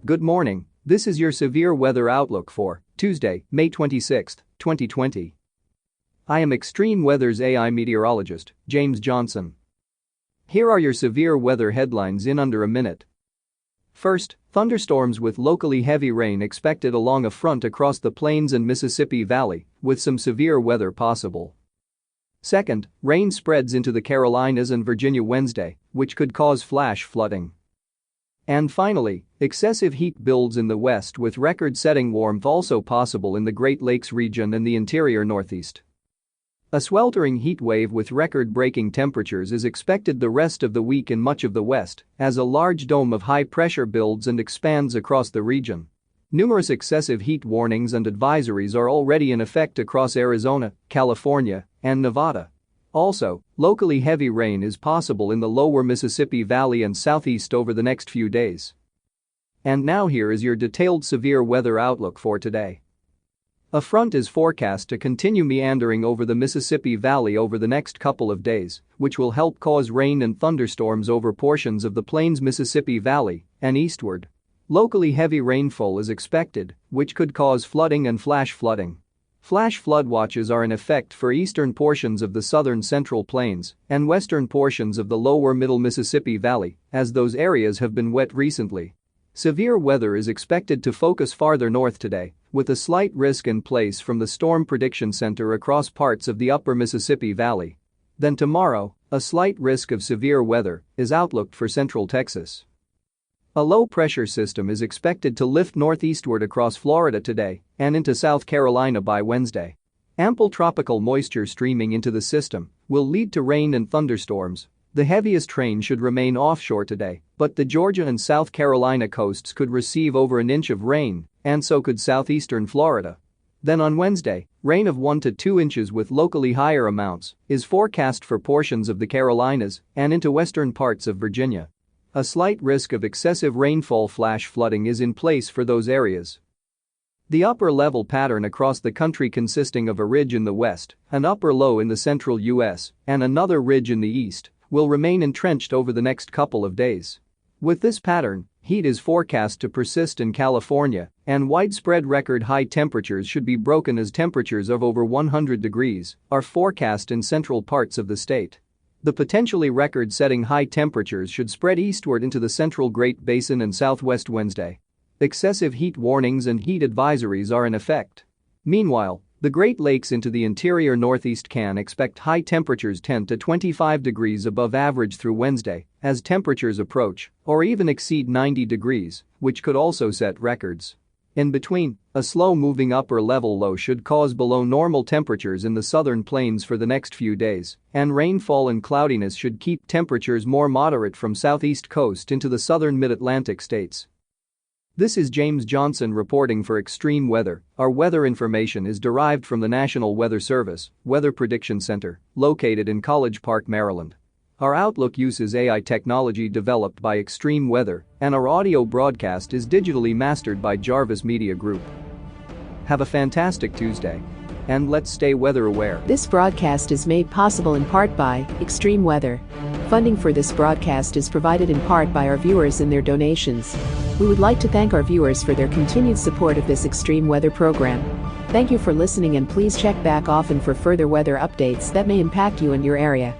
Good morning, this is your severe weather outlook for Tuesday, May 26, 2020. I am Extreme Weather's AI meteorologist, James Johnson. Here are your severe weather headlines in under a minute. First, thunderstorms with locally heavy rain expected along a front across the plains and Mississippi Valley, with some severe weather possible. Second, rain spreads into the Carolinas and Virginia Wednesday, which could cause flash flooding. And finally, excessive heat builds in the west with record-setting warmth also possible in the Great Lakes region and the interior northeast. A sweltering heat wave with record-breaking temperatures is expected the rest of the week in much of the west as a large dome of high pressure builds and expands across the region. Numerous excessive heat warnings and advisories are already in effect across Arizona, California, and Nevada. Also, locally heavy rain is possible in the lower Mississippi Valley and southeast over the next few days. And now here is your detailed severe weather outlook for today. A front is forecast to continue meandering over the Mississippi Valley over the next couple of days, which will help cause rain and thunderstorms over portions of the Plains Mississippi Valley and eastward. Locally heavy rainfall is expected, which could cause flooding and flash flooding. Flash flood watches are in effect for eastern portions of the southern Central Plains and western portions of the lower middle Mississippi Valley, as those areas have been wet recently. Severe weather is expected to focus farther north today, with a slight risk in place from the Storm Prediction Center across parts of the upper Mississippi Valley. Then tomorrow, a slight risk of severe weather is outlooked for central Texas. A low-pressure system is expected to lift northeastward across Florida today and into South Carolina by Wednesday. Ample tropical moisture streaming into the system will lead to rain and thunderstorms. The heaviest rain should remain offshore today, but the Georgia and South Carolina coasts could receive over an inch of rain, and so could southeastern Florida. Then on Wednesday, rain of 1 to 2 inches with locally higher amounts is forecast for portions of the Carolinas and into western parts of Virginia. A slight risk of excessive rainfall flash flooding is in place for those areas. The upper-level pattern across the country consisting of a ridge in the west, an upper low in the central U.S., and another ridge in the east will remain entrenched over the next couple of days. With this pattern, heat is forecast to persist in California, and widespread record-high temperatures should be broken as temperatures of over 100 degrees are forecast in central parts of the state. The potentially record-setting high temperatures should spread eastward into the central Great Basin and southwest Wednesday. Excessive heat warnings and heat advisories are in effect. Meanwhile, the Great Lakes into the interior northeast can expect high temperatures 10 to 25 degrees above average through Wednesday as temperatures approach or even exceed 90 degrees, which could also set records. In between, a slow-moving upper-level low should cause below normal temperatures in the southern plains for the next few days, and rainfall and cloudiness should keep temperatures more moderate from southeast coast into the southern mid-Atlantic states. This is James Johnson reporting for Extreme Weather. Our weather information is derived from the National Weather Service Weather Prediction Center, located in College Park, Maryland. Our outlook uses AI technology developed by Extreme Weather, and our audio broadcast is digitally mastered by Jarvis Media Group. Have a fantastic Tuesday. And let's stay weather aware. This broadcast is made possible in part by Extreme Weather. Funding for this broadcast is provided in part by our viewers and their donations. We would like to thank our viewers for their continued support of this Extreme Weather program. Thank you for listening, and please check back often for further weather updates that may impact you and your area.